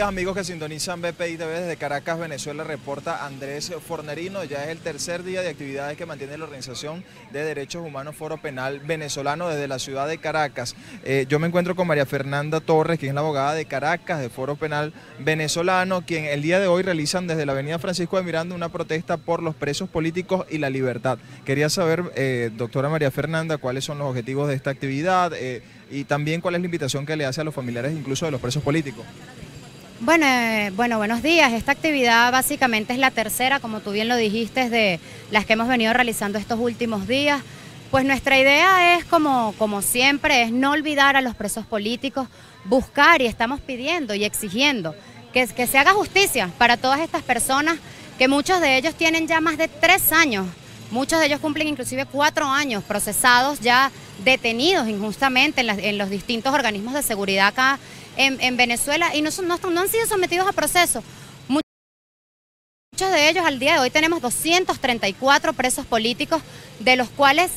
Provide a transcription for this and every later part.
días, amigos que sintonizan BPI TV desde Caracas, Venezuela, reporta Andrés Fornerino. Ya es el tercer día de actividades que mantiene la Organización de Derechos Humanos Foro Penal Venezolano desde la ciudad de Caracas. Yo me encuentro con María Fernanda Torres, quien es la abogada de Caracas, de Foro Penal Venezolano, quien el día de hoy realizan desde la avenida Francisco de Miranda una protesta por los presos políticos y la libertad. Quería saber, doctora María Fernanda, cuáles son los objetivos de esta actividad y también cuál es la invitación que le hace a los familiares incluso de los presos políticos. Bueno, buenos días. Esta actividad básicamente es la tercera, como tú bien lo dijiste, de las que hemos venido realizando estos últimos días. Pues nuestra idea es, como siempre, es no olvidar a los presos políticos, buscar y estamos pidiendo y exigiendo que se haga justicia para todas estas personas, que muchos de ellos tienen ya más de 3 años, muchos de ellos cumplen inclusive 4 años procesados, ya detenidos injustamente en los distintos organismos de seguridad acá en Venezuela y no han sido sometidos a proceso. Muchos de ellos al día de hoy tenemos 234 presos políticos, de los cuales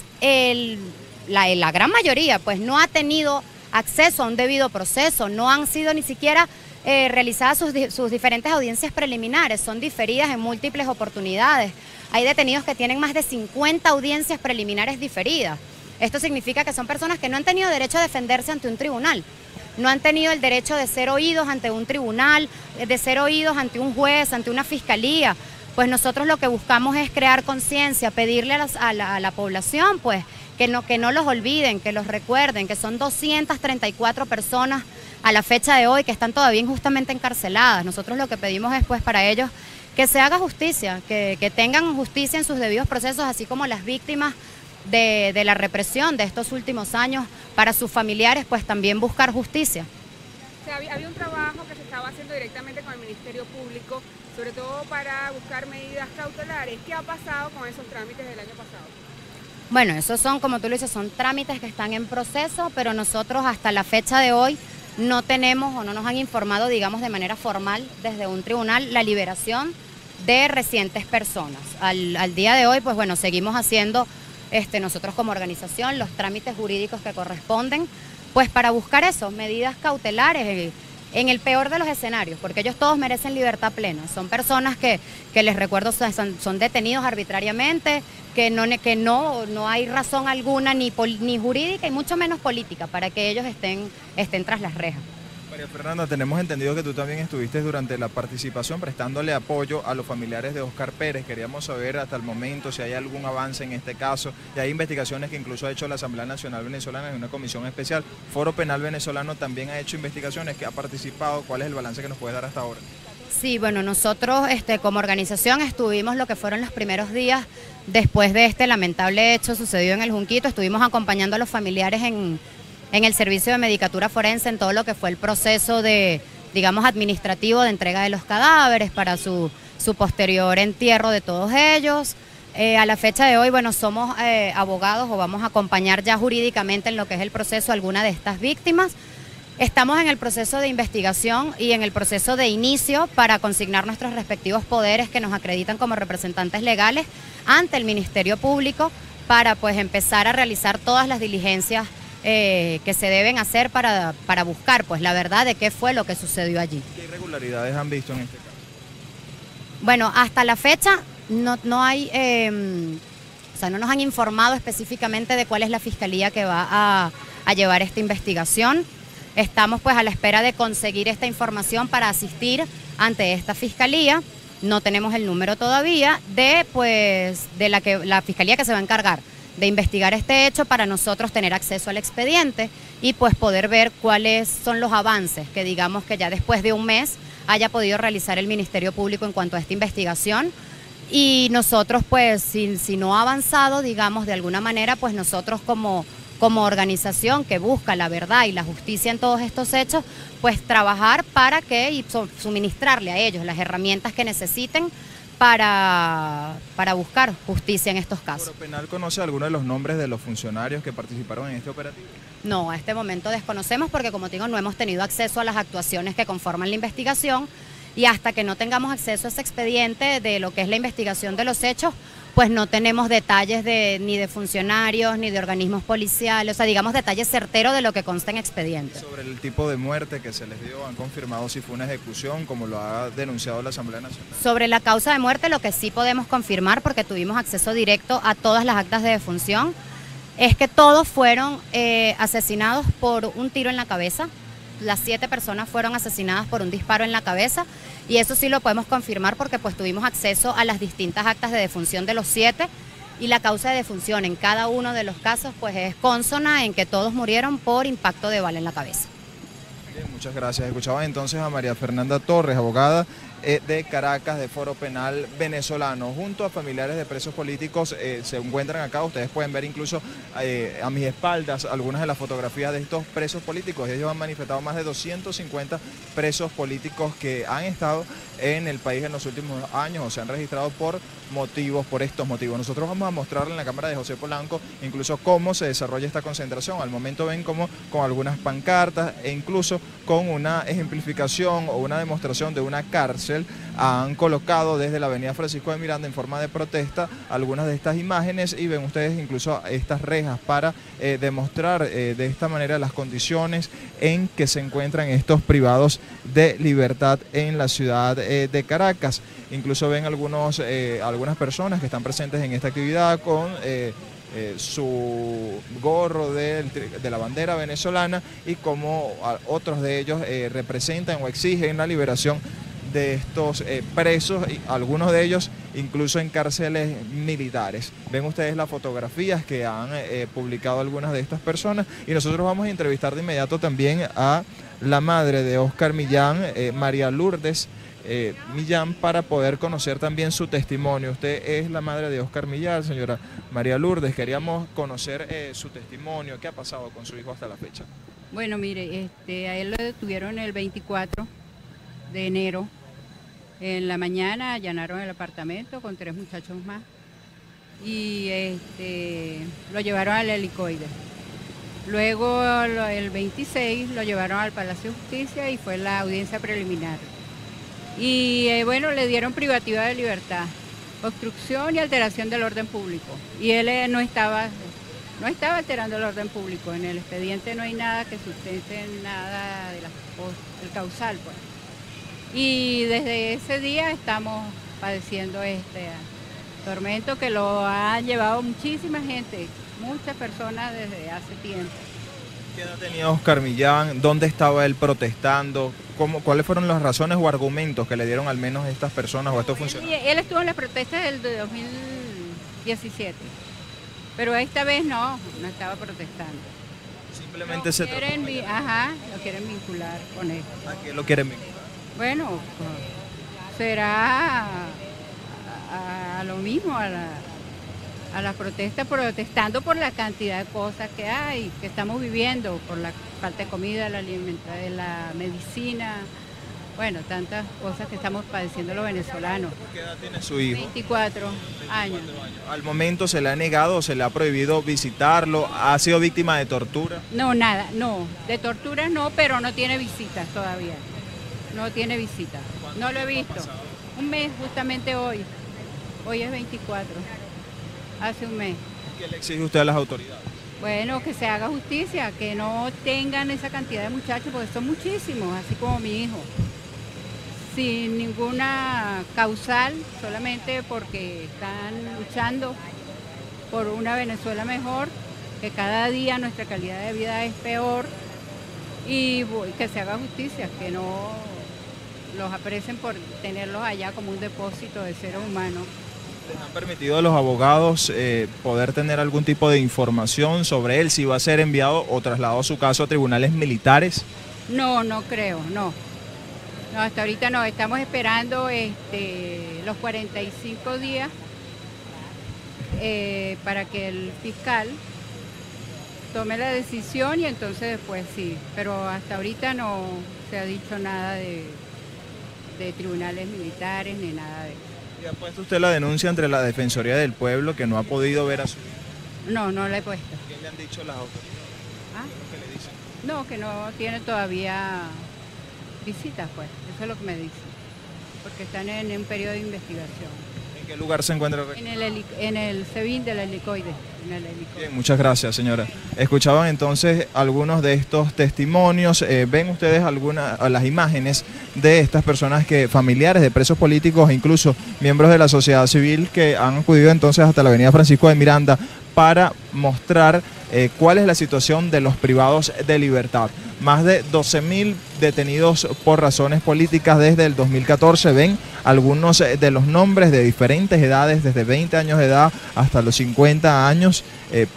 la gran mayoría pues no ha tenido acceso a un debido proceso, no han sido ni siquiera realizadas sus diferentes audiencias preliminares, son diferidas en múltiples oportunidades. Hay detenidos que tienen más de 50 audiencias preliminares diferidas. Esto significa que son personas que no han tenido derecho a defenderse ante un tribunal, no han tenido el derecho de ser oídos ante un tribunal, de ser oídos ante un juez, ante una fiscalía. Pues nosotros lo que buscamos es crear conciencia, pedirle a la población pues que no los olviden, que los recuerden, que son 234 personas a la fecha de hoy que están todavía injustamente encarceladas. Nosotros lo que pedimos es pues para ellos que se haga justicia, que tengan justicia en sus debidos procesos, así como las víctimas de la represión de estos últimos años, para sus familiares pues también buscar justicia. O sea, había un trabajo que se estaba haciendo directamente con el Ministerio Público, sobre todo para buscar medidas cautelares. ¿Qué ha pasado con esos trámites del año pasado? Bueno, esos son, como tú lo dices, son trámites que están en proceso, pero nosotros hasta la fecha de hoy no tenemos o no nos han informado, digamos, de manera formal desde un tribunal la liberación de recientes personas. Al día de hoy, pues bueno, seguimos haciendo nosotros como organización los trámites jurídicos que corresponden, pues para buscar eso, medidas cautelares en el peor de los escenarios, porque ellos todos merecen libertad plena. Son personas que les recuerdo son detenidos arbitrariamente, que no hay razón alguna ni jurídica y mucho menos política para que ellos estén tras las rejas. María Fernanda, tenemos entendido que tú también estuviste durante la participación prestándole apoyo a los familiares de Oscar Pérez. Queríamos saber hasta el momento si hay algún avance en este caso. Y hay investigaciones que incluso ha hecho la Asamblea Nacional Venezolana en una comisión especial. Foro Penal Venezolano también ha hecho investigaciones, que ha participado. ¿Cuál es el balance que nos puedes dar hasta ahora? Sí, bueno, nosotros como organización estuvimos lo que fueron los primeros días después de este lamentable hecho sucedido en el Junquito. Estuvimos acompañando a los familiares en el servicio de medicatura forense, en todo lo que fue el proceso digamos, administrativo de entrega de los cadáveres para su posterior entierro de todos ellos. A la fecha de hoy, bueno, somos abogados o vamos a acompañar ya jurídicamente en lo que es el proceso a alguna de estas víctimas. Estamos en el proceso de investigación y en el proceso de inicio para consignar nuestros respectivos poderes que nos acreditan como representantes legales ante el Ministerio Público para pues empezar a realizar todas las diligencias que se deben hacer para buscar pues la verdad de qué fue lo que sucedió allí. ¿Qué irregularidades han visto en este caso? Bueno, hasta la fecha no hay, o sea, no nos han informado específicamente de cuál es la fiscalía que va a llevar esta investigación. Estamos pues a la espera de conseguir esta información para asistir ante esta fiscalía. No tenemos el número todavía de la fiscalía que se va a encargar de investigar este hecho para nosotros tener acceso al expediente y pues poder ver cuáles son los avances que digamos que ya después de un mes haya podido realizar el Ministerio Público en cuanto a esta investigación. Y nosotros pues si no ha avanzado, digamos de alguna manera, pues nosotros como organización que busca la verdad y la justicia en todos estos hechos, pues trabajar para que suministrarle a ellos las herramientas que necesiten para buscar justicia en estos casos. ¿Foro Penal conoce alguno de los nombres de los funcionarios que participaron en este operativo? No, a este momento desconocemos porque, como te digo, no hemos tenido acceso a las actuaciones que conforman la investigación y hasta que no tengamos acceso a ese expediente de lo que es la investigación de los hechos, pues no tenemos detalles ni de funcionarios, ni de organismos policiales, o sea, digamos detalles certeros de lo que consta en expediente. Sobre el tipo de muerte que se les dio, ¿han confirmado si fue una ejecución, como lo ha denunciado la Asamblea Nacional? Sobre la causa de muerte, lo que sí podemos confirmar, porque tuvimos acceso directo a todas las actas de defunción, es que todos fueron asesinados por un tiro en la cabeza. Las 7 personas fueron asesinadas por un disparo en la cabeza, y eso sí lo podemos confirmar porque pues tuvimos acceso a las distintas actas de defunción de los 7, y la causa de defunción en cada uno de los casos pues es consona en que todos murieron por impacto de bala en la cabeza. Bien, muchas gracias. Escuchaban entonces a María Fernanda Torres, abogada de Caracas, de Foro Penal venezolano, junto a familiares de presos políticos. Se encuentran acá, ustedes pueden ver incluso a mis espaldas algunas de las fotografías de estos presos políticos. Ellos han manifestado más de 250 presos políticos que han estado en el país en los últimos años o se han registrado por estos motivos. Nosotros vamos a mostrarle en la cámara de José Polanco incluso cómo se desarrolla esta concentración. Al momento ven como con algunas pancartas e incluso con una ejemplificación o una demostración de una cárcel han colocado desde la avenida Francisco de Miranda en forma de protesta algunas de estas imágenes, y ven ustedes incluso estas rejas para demostrar de esta manera las condiciones en que se encuentran estos privados de libertad en la ciudad de Caracas. Incluso ven algunas personas que están presentes en esta actividad con su gorro de la bandera venezolana, y como otros de ellos representan o exigen la liberación de estos presos, y algunos de ellos incluso en cárceles militares. Ven ustedes las fotografías que han publicado algunas de estas personas, y nosotros vamos a entrevistar de inmediato también a la madre de Óscar Millán, María Lourdes Millán, para poder conocer también su testimonio. Usted es la madre de Óscar Millán, señora María Lourdes. Queríamos conocer su testimonio. ¿Qué ha pasado con su hijo hasta la fecha? Bueno, mire, a él lo detuvieron el 24 de enero. En la mañana allanaron el apartamento con 3 muchachos más y lo llevaron al helicoide. Luego el 26 lo llevaron al Palacio de Justicia y fue la audiencia preliminar. Y bueno, le dieron privativa de libertad, obstrucción y alteración del orden público. Y él no estaba alterando el orden público. En el expediente no hay nada que sustente nada del causal, pues. Y desde ese día estamos padeciendo este tormento que lo han llevado muchísima gente, muchas personas desde hace tiempo. ¿Qué edad tenía Óscar Millán? ¿Dónde estaba él protestando? ¿Cuáles fueron las razones o argumentos que le dieron al menos estas personas o estos funcionarios? Él estuvo en la protesta del 2017, pero esta vez no estaba protestando. Simplemente lo quieren vincular con él. ¿A qué lo quieren vincular? Bueno, será a lo mismo, a la protesta, protestando por la cantidad de cosas que hay, que estamos viviendo, por la falta de comida, de la medicina, bueno, tantas cosas que estamos padeciendo los venezolanos. ¿Qué edad tiene su hijo? 24 años. ¿Al momento se le ha negado, se le ha prohibido visitarlo? ¿Ha sido víctima de tortura? No, nada, no, de tortura no, pero no tiene visitas todavía. No tiene visita, no lo he visto. Un mes, justamente hoy. Hoy es 24, hace un mes. ¿Qué le exige usted a las autoridades? Bueno, que se haga justicia, que no tengan esa cantidad de muchachos, porque son muchísimos, así como mi hijo. Sin ninguna causal, solamente porque están luchando por una Venezuela mejor, que cada día nuestra calidad de vida es peor, y que se haga justicia, que no los aprecien por tenerlos allá como un depósito de seres humanos. ¿Les han permitido a los abogados poder tener algún tipo de información sobre él, si va a ser enviado o trasladado su caso a tribunales militares? No creo, no. No, hasta ahorita no, estamos esperando los 45 días para que el fiscal tome la decisión y entonces después sí, pero hasta ahorita no se ha dicho nada de tribunales militares ni nada de eso. ¿Y ha puesto usted la denuncia ante la Defensoría del Pueblo, que no ha podido ver a su hijo? No la he puesto. ¿Qué le han dicho las autoridades? ¿Qué le dicen? No, que no tiene todavía visitas, pues, eso es lo que me dicen, porque están en un periodo de investigación. ¿En qué lugar se encuentra el En el SEBIN del helicoide. Bien, muchas gracias, señora. Escuchaban entonces algunos de estos testimonios. ¿Ven ustedes las imágenes de estas personas familiares de presos políticos e incluso miembros de la sociedad civil que han acudido entonces hasta la avenida Francisco de Miranda para mostrar cuál es la situación de los privados de libertad? Más de 12.000 detenidos por razones políticas desde el 2014. Ven algunos de los nombres de diferentes edades, desde 20 años de edad hasta los 50 años,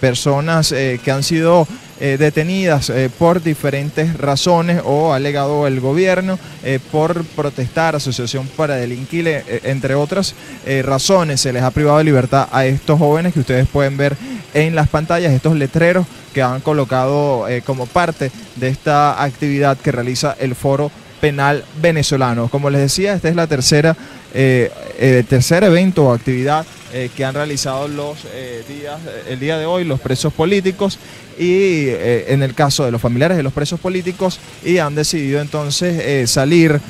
personas que han sido detenidas por diferentes razones, o ha alegado el gobierno por protestar, asociación para delinquir, entre otras razones. Se les ha privado de libertad a estos jóvenes que ustedes pueden ver en las pantallas, estos letreros que han colocado como parte de esta actividad que realiza el Foro Penal Venezolano. Como les decía, esta es la tercer evento o actividad que han realizado el día de hoy los presos políticos, y en el caso de los familiares de los presos políticos, y han decidido entonces salir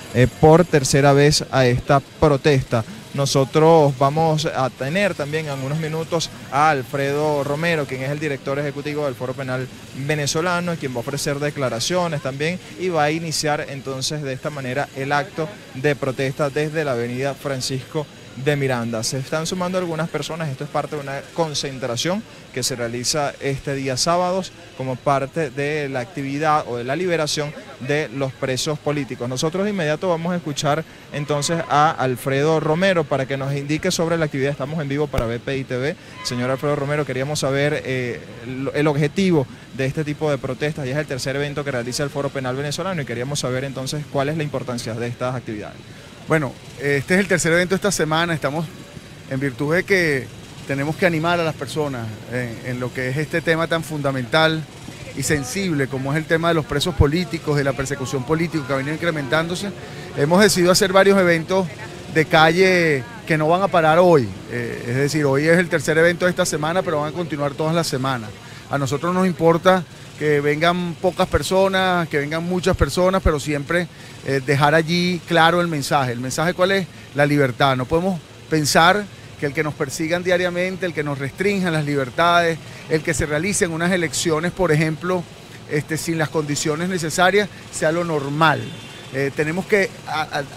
por tercera vez a esta protesta. Nosotros vamos a tener también en unos minutos a Alfredo Romero, quien es el director ejecutivo del Foro Penal Venezolano, quien va a ofrecer declaraciones también, y va a iniciar entonces de esta manera el acto de protesta desde la avenida Francisco de Miranda. Se están sumando algunas personas. Esto es parte de una concentración que se realiza este día sábados como parte de la actividad o de la liberación de los presos políticos. Nosotros de inmediato vamos a escuchar entonces a Alfredo Romero para que nos indique sobre la actividad. Estamos en vivo para BPI TV. Señor Alfredo Romero, queríamos saber el objetivo de este tipo de protestas. Ya es el tercer evento que realiza el Foro Penal Venezolano y queríamos saber entonces cuál es la importancia de estas actividades. Bueno, este es el tercer evento esta semana. Estamos en virtud de que tenemos que animar a las personas en lo que es este tema tan fundamental y sensible como es el tema de los presos políticos, de la persecución política que ha venido incrementándose. Hemos decidido hacer varios eventos de calle que no van a parar hoy. Es decir, hoy es el tercer evento de esta semana, pero van a continuar todas las semanas. A nosotros nos importa que vengan pocas personas, que vengan muchas personas, pero siempre dejar allí claro el mensaje. ¿El mensaje cuál es? La libertad. No podemos pensar que el que nos persigan diariamente, el que nos restrinjan las libertades, el que se realicen unas elecciones, por ejemplo, sin las condiciones necesarias, sea lo normal. Tenemos que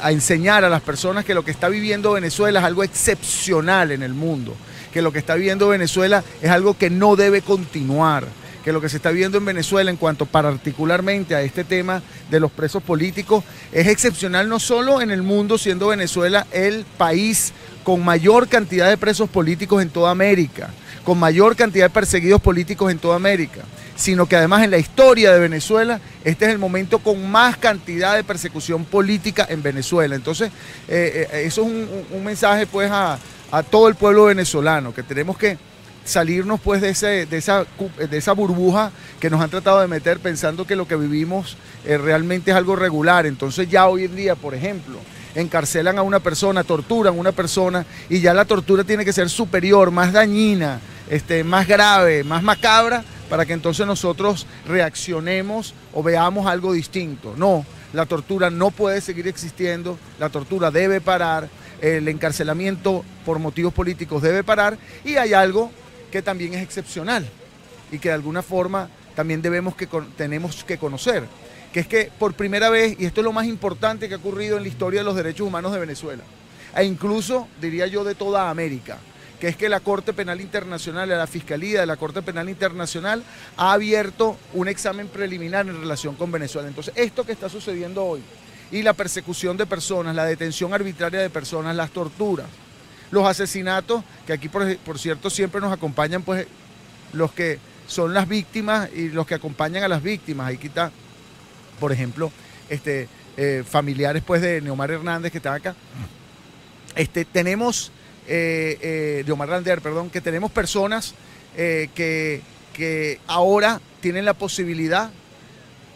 enseñar a las personas que lo que está viviendo Venezuela es algo excepcional en el mundo, que lo que está viviendo Venezuela es algo que no debe continuar, que lo que se está viendo en Venezuela en cuanto particularmente a este tema de los presos políticos es excepcional, no solo en el mundo, siendo Venezuela el país con mayor cantidad de presos políticos en toda América, con mayor cantidad de perseguidos políticos en toda América, sino que además en la historia de Venezuela este es el momento con más cantidad de persecución política en Venezuela. Entonces eso es un mensaje pues a todo el pueblo venezolano, que tenemos que salirnos pues de esa burbuja que nos han tratado de meter pensando que lo que vivimos realmente es algo regular. Entonces ya hoy en día, por ejemplo, encarcelan a una persona, torturan a una persona, y ya la tortura tiene que ser superior, más dañina, más grave, más macabra, para que entonces nosotros reaccionemos o veamos algo distinto. No, la tortura no puede seguir existiendo, la tortura debe parar, el encarcelamiento por motivos políticos debe parar, y hay algo que también es excepcional y que de alguna forma también tenemos que conocer, que es que por primera vez, y esto es lo más importante que ha ocurrido en la historia de los derechos humanos de Venezuela, e incluso diría yo de toda América, que es que la Corte Penal Internacional, la Fiscalía de la Corte Penal Internacional ha abierto un examen preliminar en relación con Venezuela. Entonces, esto que está sucediendo hoy, y la persecución de personas, la detención arbitraria de personas, las torturas, los asesinatos, que aquí por cierto siempre nos acompañan pues los que son las víctimas y los que acompañan a las víctimas. Ahí está, por ejemplo, familiares pues de Neomar Hernández que están acá. Tenemos de Omar Rander, perdón, que tenemos personas que ahora tienen la posibilidad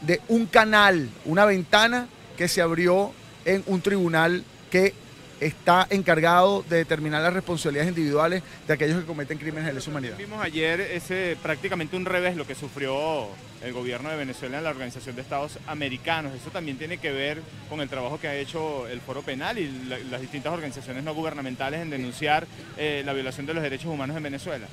de un canal, una ventana que se abrió en un tribunal que está encargado de determinar las responsabilidades individuales de aquellos que cometen crímenes de lesa humanidad. Vimos ayer prácticamente un revés lo que sufrió el gobierno de Venezuela en la Organización de Estados Americanos. Eso también tiene que ver con el trabajo que ha hecho el Foro Penal y las distintas organizaciones no gubernamentales en denunciar la violación de los derechos humanos en Venezuela.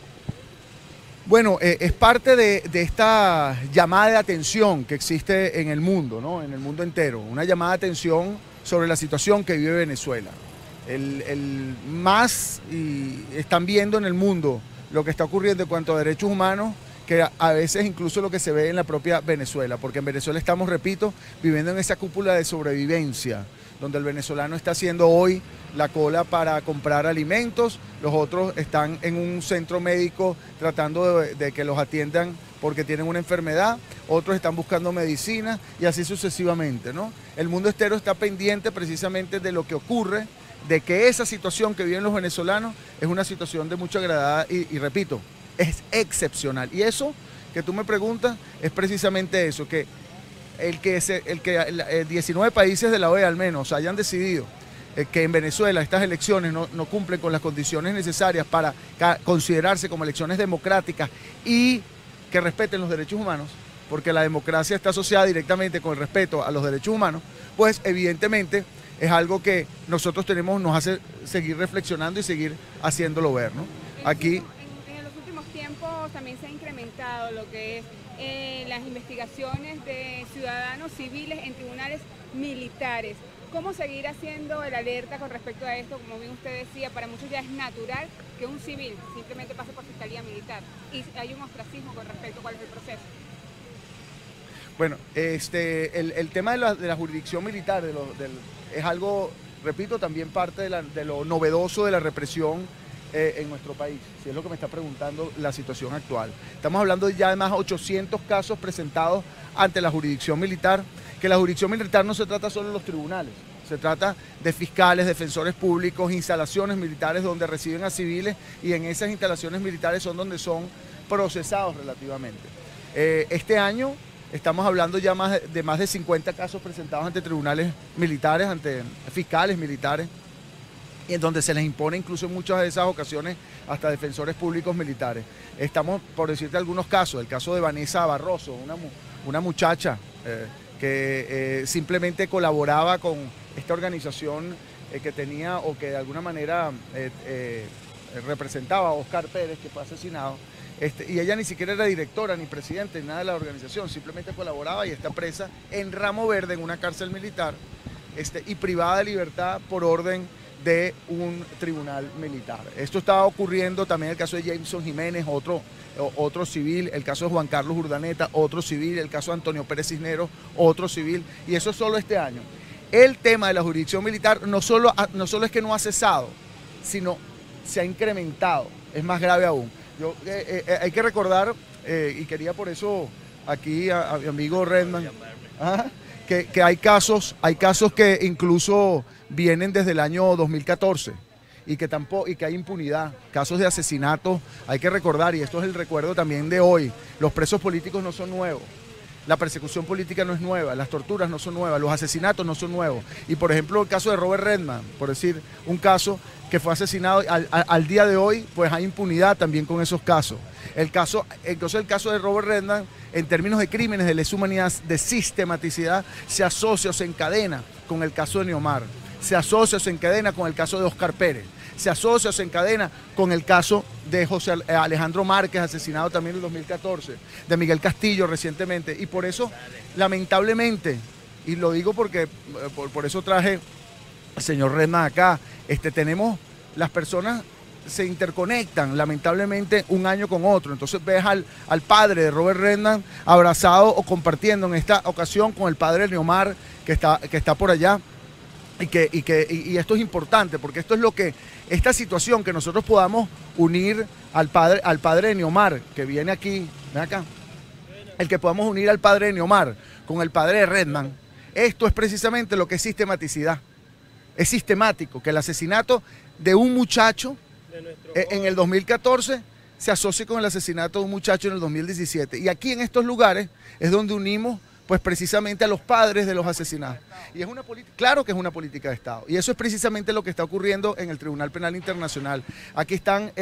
Bueno, es parte de esta llamada de atención que existe en el mundo, ¿no? En el mundo entero, una llamada de atención sobre la situación que vive Venezuela. Están viendo en el mundo lo que está ocurriendo en cuanto a derechos humanos, que a veces incluso lo que se ve en la propia Venezuela, porque en Venezuela estamos, repito, viviendo en esa cúpula de sobrevivencia, donde el venezolano está haciendo hoy la cola para comprar alimentos, los otros están en un centro médico tratando de que los atiendan porque tienen una enfermedad, otros están buscando medicina y así sucesivamente, ¿no? El mundo entero está pendiente precisamente de lo que ocurre, de que esa situación que viven los venezolanos es una situación de mucha gravedad y repito, es excepcional. Y eso que tú me preguntas es precisamente eso, que 19 países de la OEA al menos hayan decidido que en Venezuela estas elecciones no cumplen con las condiciones necesarias para considerarse como elecciones democráticas y que respeten los derechos humanos, porque la democracia está asociada directamente con el respeto a los derechos humanos, pues evidentemente es algo que nosotros nos hace seguir reflexionando y seguir haciéndolo ver, ¿no? Aquí en los últimos tiempos también se ha incrementado lo que es las investigaciones de ciudadanos civiles en tribunales militares. ¿Cómo seguir haciendo el alerta con respecto a esto? Como bien usted decía, para muchos ya es natural que un civil simplemente pase por fiscalía militar y hay un ostracismo con respecto a cuál es el proceso. Bueno, el tema de la jurisdicción militar es algo, repito, también parte de lo novedoso de la represión en nuestro país, si es lo que me está preguntando la situación actual. Estamos hablando ya de más de 800 casos presentados ante la jurisdicción militar, que la jurisdicción militar no se trata solo de los tribunales, se trata de fiscales, defensores públicos, instalaciones militares donde reciben a civiles y en esas instalaciones militares son donde son procesados relativamente. Este año estamos hablando ya de más de 50 casos presentados ante tribunales militares, ante fiscales militares, y en donde se les impone incluso en muchas de esas ocasiones hasta defensores públicos militares. Estamos, por decirte algunos casos, el caso de Vanessa Barroso, una muchacha que simplemente colaboraba con esta organización que tenía o que de alguna manera representaba a Oscar Pérez, que fue asesinado. Y ella ni siquiera era directora ni presidente ni nada de la organización, simplemente colaboraba y está presa en Ramo Verde, en una cárcel militar, y privada de libertad por orden de un tribunal militar. Esto estaba ocurriendo también en el caso de Jameson Jiménez, otro civil, el caso de Juan Carlos Urdaneta, otro civil, el caso de Antonio Pérez Cisneros, otro civil, y eso solo este año. El tema de la jurisdicción militar no solo es que no ha cesado, sino se ha incrementado, es más grave aún. Hay que recordar, y quería por eso aquí a mi amigo Redman, que hay casos que incluso vienen desde el año 2014 y que hay impunidad, casos de asesinatos, hay que recordar, y esto es el recuerdo también de hoy, los presos políticos no son nuevos. La persecución política no es nueva, las torturas no son nuevas, los asesinatos no son nuevos. Y por ejemplo el caso de Robert Redman, por decir un caso que fue asesinado al día de hoy, pues hay impunidad también con esos casos. Entonces el caso de Robert Redman, en términos de crímenes de lesa humanidad, de sistematicidad, se asocia o se encadena con el caso de Neomar, se asocia o se encadena con el caso de Oscar Pérez, se asocia o se encadena con el caso de José Alejandro Márquez, asesinado también en el 2014, de Miguel Castillo recientemente. Y por eso, lamentablemente, y lo digo porque por eso traje al señor Redman acá, tenemos, las personas se interconectan lamentablemente un año con otro. Entonces ves al padre de Robert Redman abrazado o compartiendo en esta ocasión con el padre de Neomar, que está por allá. Y esto es importante, porque esto es lo que, esta situación que nosotros podamos unir al padre de Neomar, que viene aquí, ven acá, el que podamos unir al padre de Neomar con el padre de Redman, esto es precisamente lo que es sistematicidad. Es sistemático que el asesinato de un muchacho en el 2014 se asocie con el asesinato de un muchacho en el 2017. Y aquí en estos lugares es donde unimos pues precisamente a los padres de los asesinados. Y es una claro que es una política de Estado. Y eso es precisamente lo que está ocurriendo en el Tribunal Penal Internacional. Aquí están,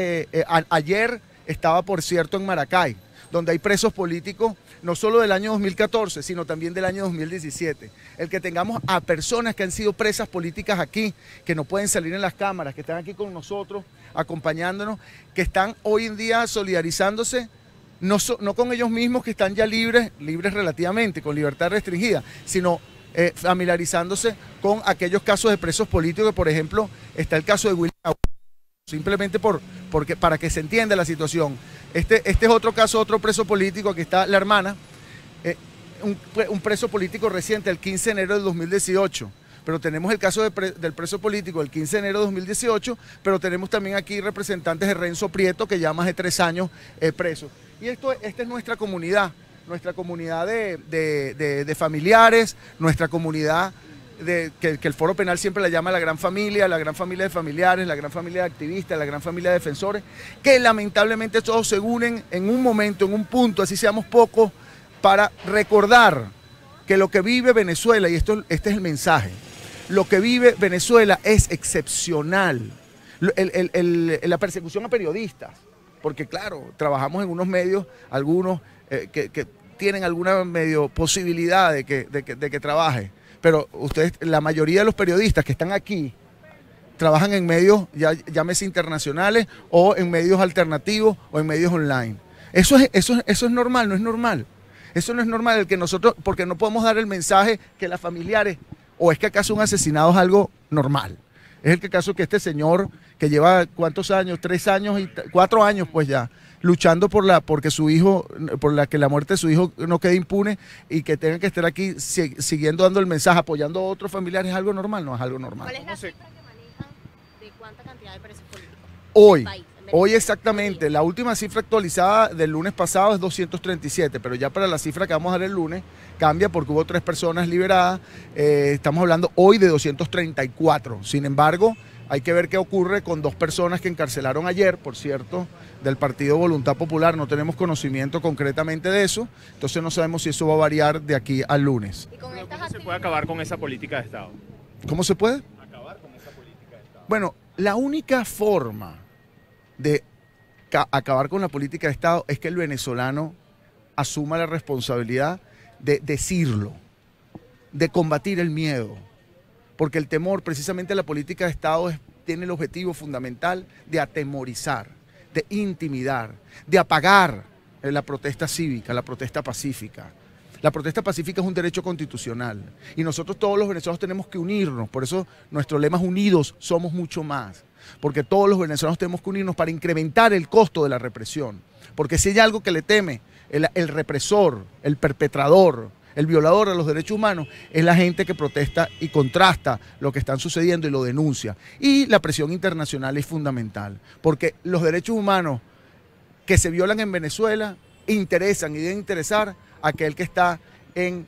ayer estaba, por cierto, en Maracay, donde hay presos políticos, no solo del año 2014, sino también del año 2017. El que tengamos a personas que han sido presas políticas aquí, que no pueden salir en las cámaras, que están aquí con nosotros, acompañándonos, que están hoy en día solidarizándose, no con ellos mismos que están ya libres relativamente, con libertad restringida, sino familiarizándose con aquellos casos de presos políticos, que por ejemplo está el caso de William, simplemente para que se entienda la situación. Este es otro caso, otro preso político, aquí está la hermana, un preso político reciente, el 15 de enero del 2018. Pero tenemos el caso del preso político el 15 de enero de 2018, pero tenemos también aquí representantes de Renzo Prieto, que ya más de 3 años preso. Y esta es nuestra comunidad de familiares, nuestra comunidad que el Foro Penal siempre la llama la gran familia de familiares, la gran familia de activistas, la gran familia de defensores, que lamentablemente todos se unen en un momento, en un punto, así seamos pocos, para recordar que lo que vive Venezuela, y este es el mensaje, lo que vive Venezuela es excepcional. La persecución a periodistas, porque claro, trabajamos en unos medios, algunos que tienen alguna medio posibilidad de que trabaje, pero ustedes, la mayoría de los periodistas que están aquí, trabajan en medios, llámese internacionales, o en medios alternativos, o en medios online. Eso es normal, no es normal. Eso no es normal, el que nosotros, porque no podemos dar el mensaje que las familiares, o es que acaso un asesinado es algo normal. Es el caso que este señor, que lleva ¿cuántos años? 3 años y 4 años pues ya, luchando por que la muerte de su hijo no quede impune, y que tenga que estar aquí siguiendo dando el mensaje, apoyando a otros familiares, ¿es algo normal? No es algo normal. ¿Cuál es la cifra que manejan de cuánta cantidad de presos políticos? Hoy exactamente, la última cifra actualizada del lunes pasado es 237, pero ya para la cifra que vamos a dar el lunes cambia porque hubo 3 personas liberadas, estamos hablando hoy de 234. Sin embargo, hay que ver qué ocurre con 2 personas que encarcelaron ayer, por cierto, del Partido Voluntad Popular. No tenemos conocimiento concretamente de eso, entonces no sabemos si eso va a variar de aquí al lunes. ¿Y con ¿Cómo se puede acabar con esa política de Estado? ¿Cómo se puede? Acabar con esa política de Estado. Bueno, la única forma de acabar con la política de Estado es que el venezolano asuma la responsabilidad de decirlo, de combatir el miedo, porque el temor, precisamente la política de Estado tiene el objetivo fundamental de atemorizar, de intimidar, de apagar la protesta cívica, la protesta pacífica. La protesta pacífica es un derecho constitucional y nosotros todos los venezolanos tenemos que unirnos, por eso nuestro lema es unidos, somos mucho más. Porque todos los venezolanos tenemos que unirnos para incrementar el costo de la represión. Porque si hay algo que le teme el represor, el perpetrador, el violador de los derechos humanos, es la gente que protesta y contrasta lo que está sucediendo y lo denuncia. Y la presión internacional es fundamental, porque los derechos humanos que se violan en Venezuela interesan y deben interesar a aquel que está en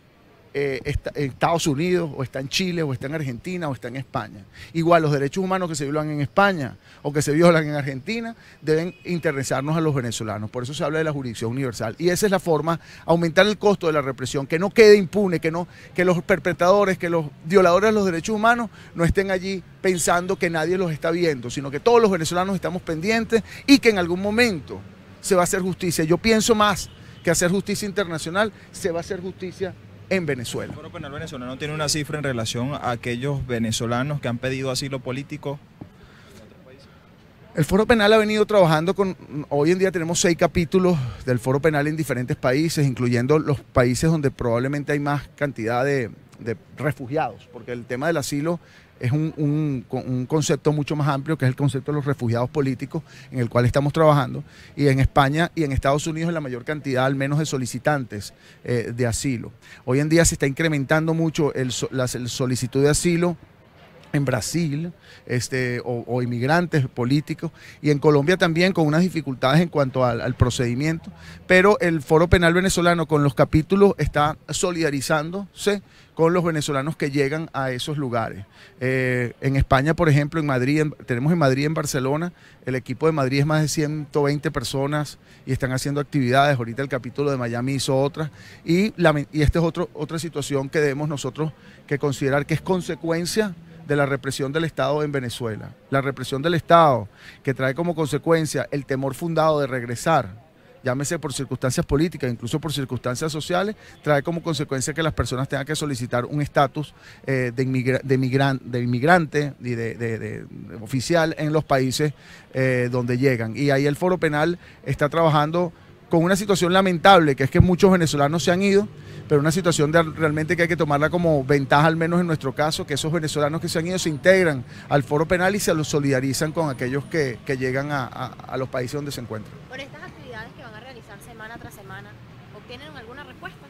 Estados Unidos, o está en Chile, o está en Argentina, o está en España. Igual los derechos humanos que se violan en España o que se violan en Argentina deben interesarnos a los venezolanos. Por eso se habla de la jurisdicción universal. Y esa es la forma, aumentar el costo de la represión, que no quede impune, que los perpetradores, que los violadores de los derechos humanos no estén allí pensando que nadie los está viendo, sino que todos los venezolanos estamos pendientes y que en algún momento se va a hacer justicia. Yo pienso más que hacer justicia internacional, se va a hacer justicia en Venezuela. ¿El Foro Penal venezolano tiene una cifra en relación a aquellos venezolanos que han pedido asilo político? El Foro Penal ha venido trabajando hoy en día tenemos 6 capítulos del Foro Penal en diferentes países, incluyendo los países donde probablemente hay más cantidad de refugiados, porque el tema del asilo es un concepto mucho más amplio, que es el concepto de los refugiados políticos, en el cual estamos trabajando, y en España y en Estados Unidos es la mayor cantidad, al menos, de solicitantes de asilo. Hoy en día se está incrementando mucho la solicitud de asilo en Brasil, o inmigrantes políticos, y en Colombia también con unas dificultades en cuanto al procedimiento, pero el Foro Penal Venezolano con los capítulos está solidarizándose con los venezolanos que llegan a esos lugares. En España, por ejemplo, en Madrid, tenemos en Madrid, en Barcelona, el equipo de Madrid es más de 120 personas y están haciendo actividades. Ahorita el capítulo de Miami hizo otras, y esta es otra situación que debemos nosotros que considerar que es consecuencia de la represión del Estado en Venezuela. La represión del Estado que trae como consecuencia el temor fundado de regresar, llámese por circunstancias políticas, incluso por circunstancias sociales, trae como consecuencia que las personas tengan que solicitar un estatus de inmigrante y de oficial en los países donde llegan. Y ahí el Foro Penal está trabajando con una situación lamentable, que es que muchos venezolanos se han ido, pero una situación realmente que hay que tomarla como ventaja, al menos en nuestro caso, que esos venezolanos que se han ido se integran al Foro Penal y se los solidarizan con aquellos que llegan a los países donde se encuentran. Por estas actividades que van a realizar semana tras semana, ¿obtienen alguna respuesta?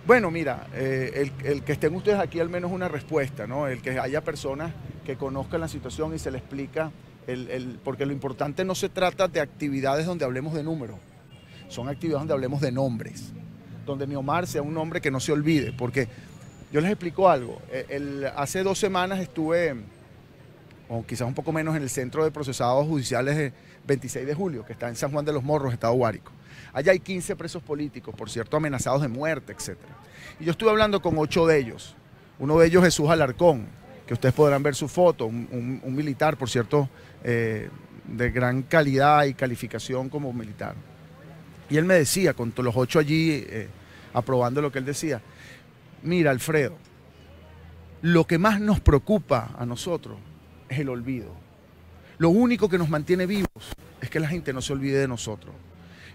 Bueno, mira, el que estén ustedes aquí al menos una respuesta, ¿no? El que haya personas que conozcan la situación y se les explica, porque lo importante no se trata de actividades donde hablemos de números, son actividades donde hablemos de nombres, donde Niomar sea un nombre que no se olvide, porque yo les explico algo. Hace 2 semanas estuve, o quizás un poco menos, en el Centro de Procesados Judiciales de 26 de julio, que está en San Juan de los Morros, Estado Guárico. Allá hay 15 presos políticos, por cierto, amenazados de muerte, etc. Y yo estuve hablando con 8 de ellos. Uno de ellos, Jesús Alarcón, que ustedes podrán ver su foto, un militar, por cierto, de gran calidad y calificación como militar. Y él me decía, con todos los 8 allí, aprobando lo que él decía, mira, Alfredo, lo que más nos preocupa a nosotros es el olvido. Lo único que nos mantiene vivos es que la gente no se olvide de nosotros.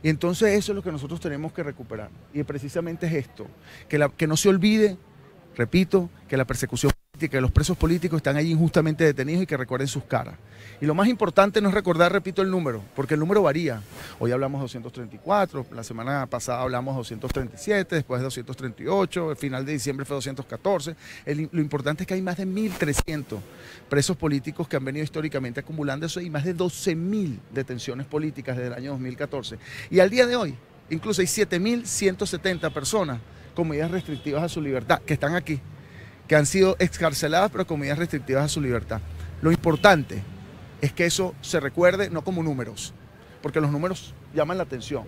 Y entonces eso es lo que nosotros tenemos que recuperar. Y precisamente es esto, que no se olvide, repito, que la persecución política, que los presos políticos están allí injustamente detenidos y que recuerden sus caras. Y lo más importante no es recordar, repito, el número, porque el número varía. Hoy hablamos de 234, la semana pasada hablamos de 237, después de 238, el final de diciembre fue 214. Lo importante es que hay más de 1.300 presos políticos que han venido históricamente acumulando eso, y más de 12.000 detenciones políticas desde el año 2014. Y al día de hoy, incluso hay 7.170 personas con medidas restrictivas a su libertad, que están aquí, que han sido excarceladas pero con medidas restrictivas a su libertad. Lo importante es que eso se recuerde no como números, porque los números llaman la atención,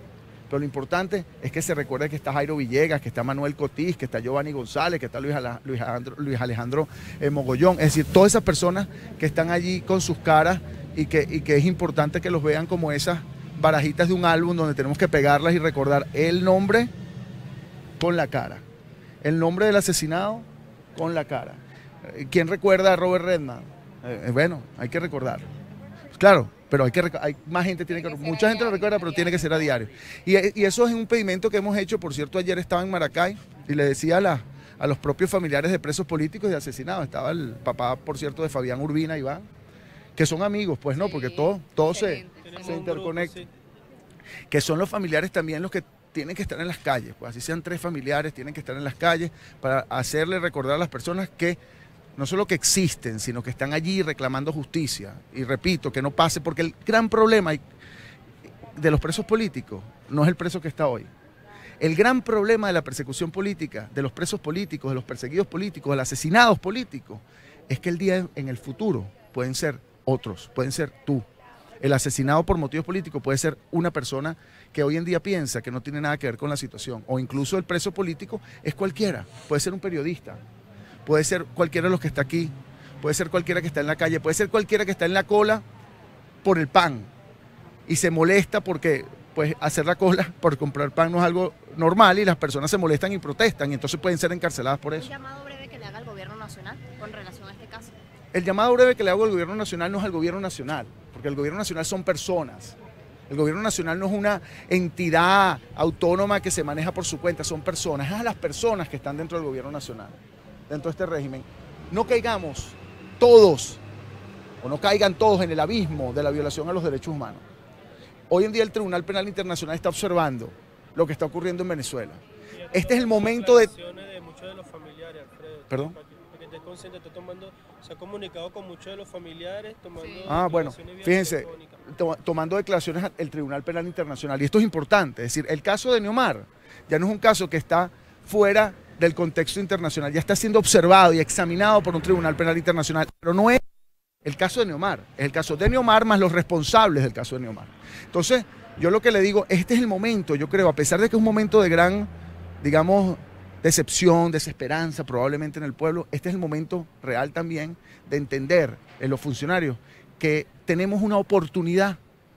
pero lo importante es que se recuerde que está Jairo Villegas, que está Manuel Cotiz, que está Giovanni González, que está Luis Alejandro Mogollón, es decir, todas esas personas que están allí con sus caras y que es importante que los vean como esas barajitas de un álbum donde tenemos que pegarlas y recordar el nombre con la cara, el nombre del asesinado con la cara. ¿Quién recuerda a Robert Redman? Bueno, hay que recordar. Claro, pero hay más gente, mucha gente lo recuerda, pero tiene que ser a diario. Y eso es un pedimento que hemos hecho. Por cierto, ayer estaba en Maracay y le decía a los propios familiares de presos políticos y asesinados. Estaba el papá, por cierto, de Fabián Urbina, Iván, que son amigos, pues no, porque todo se interconecta. Sí. Que son los familiares también los que tienen que estar en las calles, pues así sean 3 familiares, tienen que estar en las calles para hacerle recordar a las personas que no solo que existen, sino que están allí reclamando justicia. Y repito, que no pase, porque el gran problema de los presos políticos no es el preso que está hoy. El gran problema de la persecución política, de los presos políticos, de los perseguidos políticos, de los asesinados políticos, es que el día en el futuro pueden ser otros, pueden ser tú. El asesinado por motivos políticos puede ser una persona que hoy en día piensa que no tiene nada que ver con la situación, o incluso el preso político es cualquiera, puede ser un periodista, puede ser cualquiera de los que está aquí, puede ser cualquiera que está en la calle, puede ser cualquiera que está en la cola por el pan y se molesta porque pues hacer la cola por comprar pan no es algo normal y las personas se molestan y protestan y entonces pueden ser encarceladas por eso. ¿Un llamado breve que le haga al gobierno nacional con relación a este caso? El llamado breve que le hago al gobierno nacional no es al gobierno nacional, porque el gobierno nacional son personas. El gobierno nacional no es una entidad autónoma que se maneja por su cuenta, son personas, es a las personas que están dentro del gobierno nacional, dentro de este régimen. No caigamos todos, o no caigan todos en el abismo de la violación a los derechos humanos. Hoy en día el Tribunal Penal Internacional está observando lo que está ocurriendo en Venezuela. Este es el momento de... muchos de los familiares, Alfredo, ¿Perdón? Que te consciente, se ha comunicado con muchos de los familiares, tomando bueno, fíjense, tomando declaraciones el Tribunal Penal Internacional, y esto es importante, es decir, el caso de Neomar ya no es un caso que está fuera del contexto internacional, ya está siendo observado y examinado por un Tribunal Penal Internacional, pero no es el caso de Neomar, es el caso de Neomar más los responsables del caso de Neomar. Entonces, yo lo que le digo, este es el momento, yo creo, a pesar de que es un momento de gran, digamos, decepción, desesperanza probablemente en el pueblo, este es el momento real también de entender en los funcionarios que tenemos una oportunidad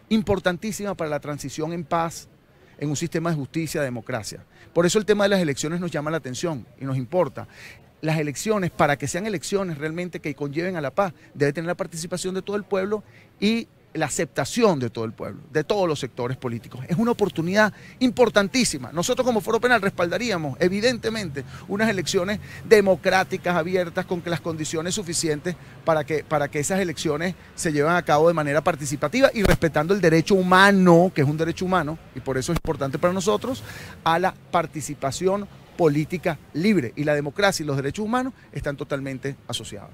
importantísima para la transición en paz en un sistema de justicia, de democracia. Por eso el tema de las elecciones nos llama la atención y nos importa. Las elecciones, para que sean elecciones realmente que conlleven a la paz, debe tener la participación de todo el pueblo y la aceptación de todo el pueblo, de todos los sectores políticos. Es una oportunidad importantísima. Nosotros como Foro Penal respaldaríamos, evidentemente, unas elecciones democráticas, abiertas, con las condiciones suficientes para que esas elecciones se lleven a cabo de manera participativa y respetando el derecho humano, que es un derecho humano, y por eso es importante para nosotros, a la participación política libre. Y la democracia y los derechos humanos están totalmente asociados.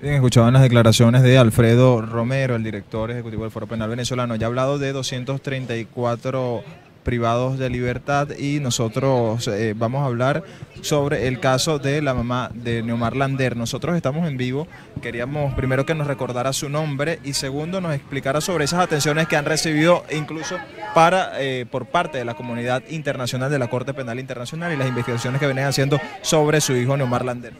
Bien, escuchaban las declaraciones de Alfredo Romero, el director ejecutivo del Foro Penal Venezolano. Ya ha hablado de 234 privados de libertad y nosotros vamos a hablar sobre el caso de la mamá de Neomar Lander. Nosotros estamos en vivo, queríamos primero que nos recordara su nombre y segundo nos explicara sobre esas atenciones que han recibido incluso por parte de la comunidad internacional de la Corte Penal Internacional y las investigaciones que vienen haciendo sobre su hijo Neomar Lander.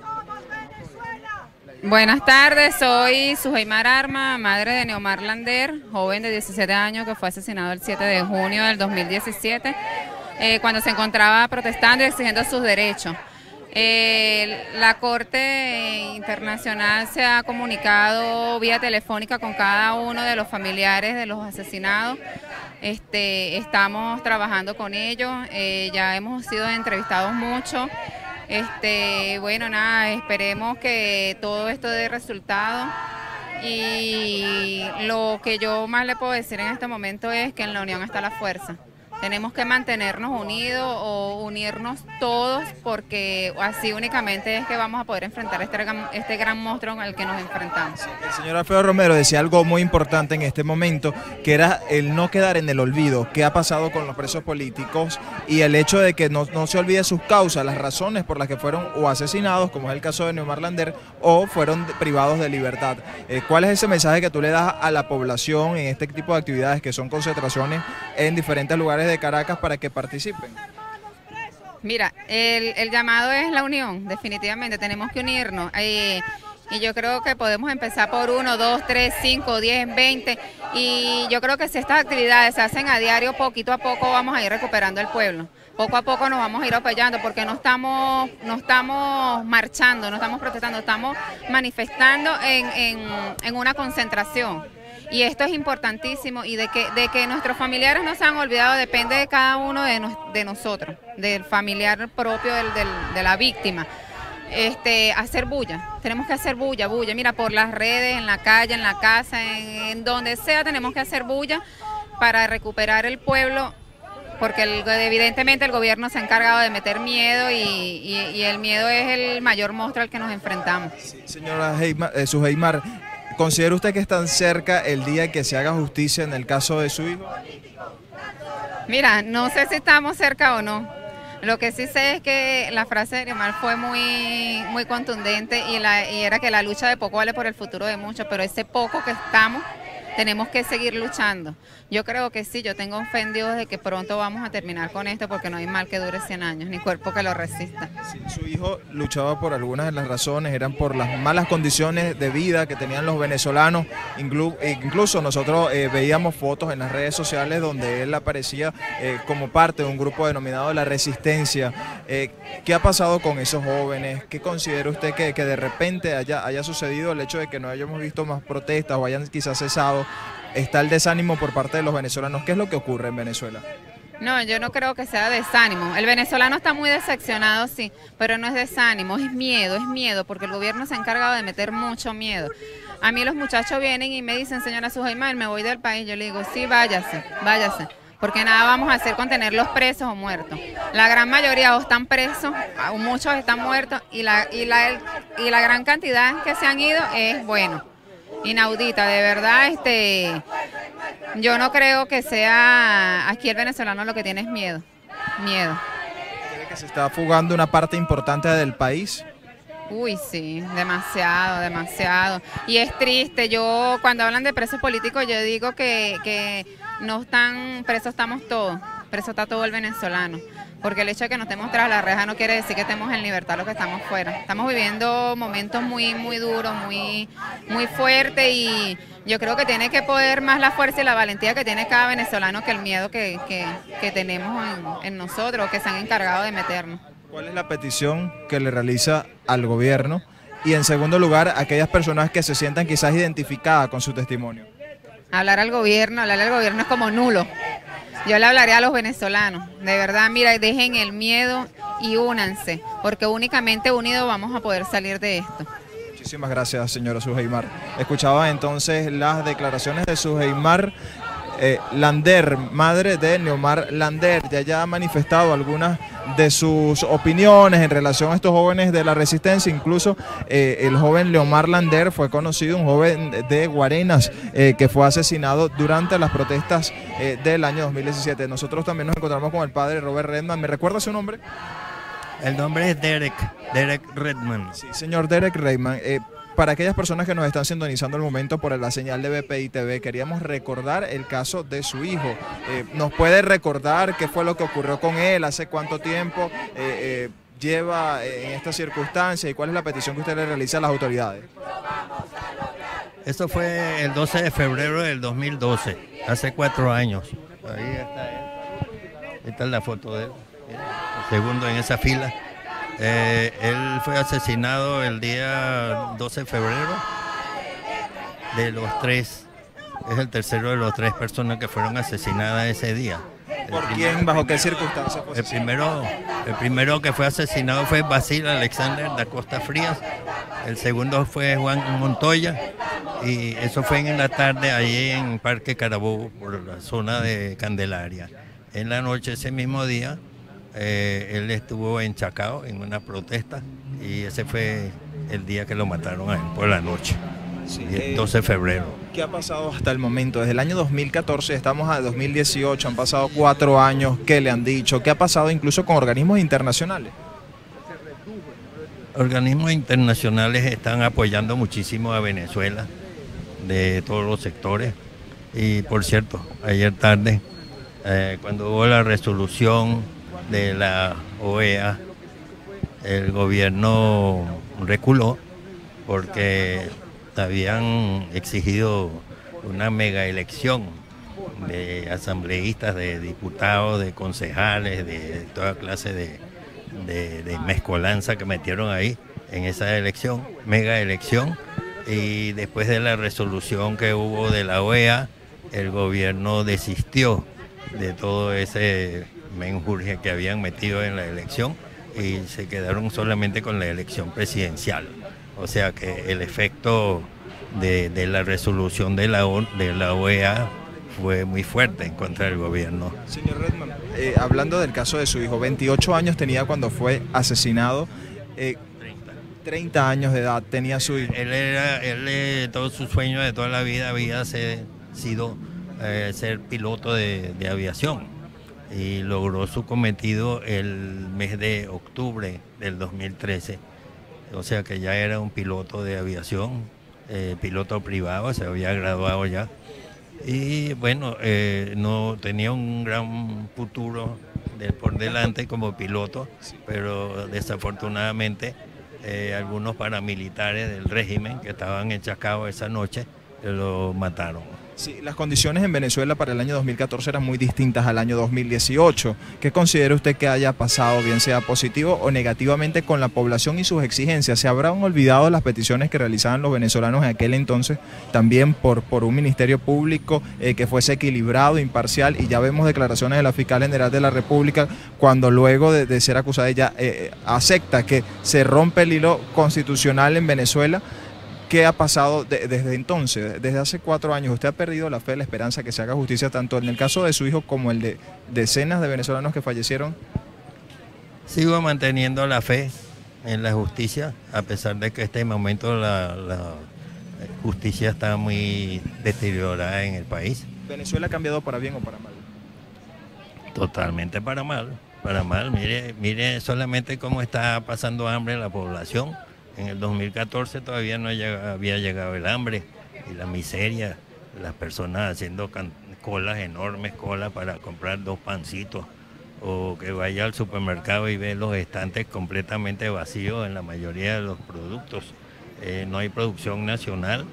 Buenas tardes, soy Suheimar Arma, madre de Neomar Lander, joven de 17 años que fue asesinado el 7 de junio del 2017, cuando se encontraba protestando y exigiendo sus derechos. La Corte Internacional se ha comunicado vía telefónica con cada uno de los familiares de los asesinados. Estamos trabajando con ellos, ya hemos sido entrevistados mucho. Bueno, nada, esperemos que todo esto dé resultado y lo que yo más le puedo decir en este momento es que en la unión está la fuerza. Tenemos que mantenernos unidos o unirnos todos porque así únicamente es que vamos a poder enfrentar este gran monstruo al que nos enfrentamos. El señor Alfredo Romero decía algo muy importante en este momento, que era el no quedar en el olvido. ¿Qué ha pasado con los presos políticos? Y el hecho de que no se olvide sus causas, las razones por las que fueron o asesinados, como es el caso de Neomar Lander, o fueron privados de libertad. ¿Cuál es ese mensaje que tú le das a la población en este tipo de actividades que son concentraciones en diferentes lugares de Caracas para que participen? Mira, el llamado es la unión, definitivamente, tenemos que unirnos. Y yo creo que podemos empezar por 1, 2, 3, 5, 10, 20. Y yo creo que si estas actividades se hacen a diario, poquito a poco vamos a ir recuperando el pueblo. Poco a poco nos vamos a ir apoyando porque no estamos marchando, no estamos protestando, estamos manifestando en una concentración. Y esto es importantísimo y de que nuestros familiares no se han olvidado depende de cada uno de nosotros, del familiar propio de la víctima. Hacer bulla, tenemos que hacer bulla, mira, por las redes, en la calle, en la casa, en donde sea tenemos que hacer bulla para recuperar el pueblo, porque evidentemente el gobierno se ha encargado de meter miedo y el miedo es el mayor monstruo al que nos enfrentamos. Sí, señora Suheimar, ¿considera usted que están cerca el día que se haga justicia en el caso de su hijo? Mira, no sé si estamos cerca o no. Lo que sí sé es que la frase de Neomar fue muy contundente y era que la lucha de poco vale por el futuro de muchos, pero ese poco que estamos tenemos que seguir luchando. Yo creo que sí, yo tengo fe en Dios de que pronto vamos a terminar con esto porque no hay mal que dure 100 años, ni cuerpo que lo resista. Sí, su hijo luchaba por algunas de las razones, eran por las malas condiciones de vida que tenían los venezolanos. Incluso nosotros veíamos fotos en las redes sociales donde él aparecía como parte de un grupo denominado La Resistencia. ¿Qué ha pasado con esos jóvenes? ¿Qué considera usted que de repente haya sucedido el hecho de que no hayamos visto más protestas o hayan quizás cesado? ¿Está el desánimo por parte de los venezolanos? ¿Qué es lo que ocurre en Venezuela? No, yo no creo que sea desánimo. El venezolano está muy decepcionado, sí, pero no es desánimo, es miedo, porque el gobierno se ha encargado de meter mucho miedo. A mí los muchachos vienen y me dicen, señora Suheimar, me voy del país. Yo le digo, sí, váyase, porque nada vamos a hacer con tenerlos presos o muertos. La gran mayoría o están presos, o muchos están muertos, y la gran cantidad que se han ido es, bueno, inaudita, de verdad. Yo no creo que sea aquí el venezolano lo que tiene es miedo. ¿Cree que se está fugando una parte importante del país? Uy, sí, demasiado. Y es triste. Yo, cuando hablan de presos políticos, yo digo que no están presos, estamos todos. Preso está todo el venezolano. Porque el hecho de que no estemos tras la reja no quiere decir que estemos en libertad los que estamos fuera. Estamos viviendo momentos muy duros, muy fuertes, y yo creo que tiene que poder más la fuerza y la valentía que tiene cada venezolano que el miedo que tenemos en nosotros, que se han encargado de meternos. ¿Cuál es la petición que le realiza al gobierno? Y en segundo lugar, a aquellas personas que se sientan quizás identificadas con su testimonio. Hablarle al gobierno es como nulo. Yo le hablaré a los venezolanos, de verdad, mira, dejen el miedo y únanse, porque únicamente unidos vamos a poder salir de esto. Muchísimas gracias, señora Suheimar. Escuchaba entonces las declaraciones de Suheimar Lander, madre de Neomar Lander. Ya ha manifestado algunas de sus opiniones en relación a estos jóvenes de la resistencia. Incluso el joven Neomar Lander fue conocido, un joven de Guarenas, que fue asesinado durante las protestas del año 2017. Nosotros también nos encontramos con el padre Robert Redman. ¿Me recuerda su nombre? El nombre es Derek Redman. Sí, señor Derek Redman. Para aquellas personas que nos están sintonizando al momento por la señal de BPI TV, queríamos recordar el caso de su hijo. ¿Nos puede recordar qué fue lo que ocurrió con él? ¿Hace cuánto tiempo lleva en esta circunstancia? ¿Y cuál es la petición que usted le realiza a las autoridades? Eso fue el 12 de febrero del 2012, hace 4 años. Ahí está él. Esta es la foto de él, el segundo en esa fila. Él fue asesinado el día 12 de febrero de los 3. Es el tercero de los 3 personas que fueron asesinadas ese día. ¿Por quién? ¿Bajo qué circunstancias? El primero que fue asesinado fue Basil Alexander da Costa Frías. El segundo fue Juan Montoya. Y eso fue en la tarde allí en Parque Carabobo, por la zona de Candelaria. En la noche, ese mismo día, él estuvo en Chacao en una protesta, y ese fue el día que lo mataron a él, por la noche, sí, el 12 de febrero. ¿Qué ha pasado hasta el momento? Desde el año 2014 estamos a 2018, han pasado 4 años. ¿Qué le han dicho? ¿Qué ha pasado incluso con organismos internacionales? Organismos internacionales están apoyando muchísimo a Venezuela, de todos los sectores. Y por cierto, ayer tarde, cuando hubo la resolución de la OEA, el gobierno reculó porque habían exigido una mega elección de asambleístas, de diputados, de concejales, de toda clase de mezcolanza que metieron ahí en esa elección, mega elección. Y después de la resolución que hubo de la OEA, el gobierno desistió de todo ese menjurje que habían metido en la elección, y se quedaron solamente con la elección presidencial. O sea que el efecto de la resolución de la OEA fue muy fuerte en contra del gobierno. Señor Redman, hablando del caso de su hijo, 28 años tenía cuando fue asesinado, 30 años de edad tenía su hijo. Todo su sueño de toda la vida había sido ser piloto de aviación, y logró su cometido el mes de octubre del 2013. O sea que ya era un piloto de aviación, piloto privado, se había graduado ya. Y bueno, no tenía un gran futuro por delante como piloto, pero desafortunadamente algunos paramilitares del régimen que estaban en Chacao esa noche lo mataron. Sí, las condiciones en Venezuela para el año 2014 eran muy distintas al año 2018. ¿Qué considera usted que haya pasado, bien sea positivo o negativamente, con la población y sus exigencias? ¿Se habrán olvidado las peticiones que realizaban los venezolanos en aquel entonces, también por un ministerio público que fuese equilibrado, imparcial? Y ya vemos declaraciones de la Fiscal General de la República, cuando luego de ser acusada ella acepta que se rompe el hilo constitucional en Venezuela. ¿Qué ha pasado desde entonces? Desde hace 4 años, ¿usted ha perdido la fe, la esperanza que se haga justicia tanto en el caso de su hijo como el de decenas de venezolanos que fallecieron? Sigo manteniendo la fe en la justicia, a pesar de que en este momento la justicia está muy deteriorada en el país. ¿Venezuela ha cambiado para bien o para mal? Totalmente para mal, para mal. Mire solamente cómo está pasando hambre la población. En el 2014 todavía no había llegado el hambre y la miseria, las personas haciendo colas, enormes colas para comprar 2 pancitos, o que vaya al supermercado y ve los estantes completamente vacíos en la mayoría de los productos. No hay producción nacional.